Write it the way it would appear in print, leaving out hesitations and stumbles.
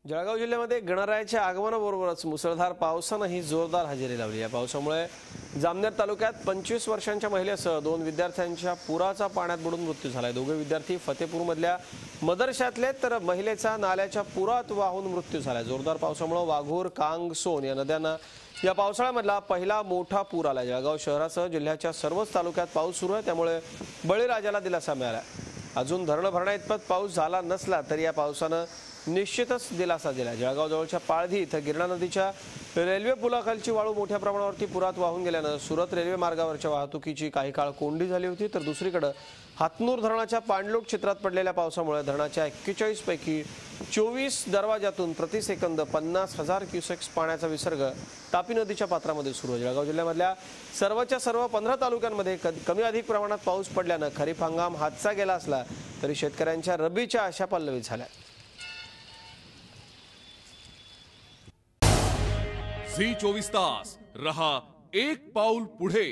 जळगाव जिल्ह्यामध्ये गणरायाच्या आगमनाबरोबरच मुसळधार पावसानेही जोरदार हजेरी लावली। या पावसामुळे जामनेर तालुक्यात 25 वर्षांच्या महिलेसह 2 विद्यार्थ्यांच्या पुराचा पाण्यात बुडून मृत्यू झालाय। दोघे विद्यार्थी फतेपूरमधल्या मदरशातले तर महिलेचा नाल्याच्या पुरात वाहून मृत्यू झालाय। जोरदार पावसामुळे वाघूर, कांग, सोन या नद्यांना या पावसाळ्यामधला पहिला मोठा पूर आला। जळगाव शहरासह जिल्ह्याच्या सर्वच तालुक्यात पाऊस सुरू आहे, त्यामुळे बळीराजाला दिलासा मिळाला। अजून धरण भरण्याइतपत पाऊस झाला नसला तरी या पावसाने निश्चितच दिलासा दिला। जळगाव जवळच्या पाळधी इथं गिरणा नदीच्या रेल्वे पुलाखालची वाळू मोठ्या प्रमाणावरती पुरात वाहून गेल्याने सुरत रेल्वे मार्गावरच्या वाहतुकीची काही काळ कोंडी झाली होती। तर दुसरीकडे हातनूर धरणाच्या पाणलोट क्षेत्रात पडलेल्या पावसामुळे धरणाच्या 41 पैकी 24 दरवाजातून प्रति सेकंद 50,000 क्युसेक्स पाण्याचा विसर्ग तापी नदीच्या पात्रामध्ये सुरू आहे। जळगाव जिल्ह्यामधल्या सर्वच्या सर्व 15 तालुक्यांमध्ये कमी अधिक प्रमाणात पाऊस पडल्याने खरीप हंगाम हातचा गेला असला तरी शेतकऱ्यांच्या रबीच्या आशा पल्लवित झाल्या। झी 24 तास रहा एक पाऊल पुढे।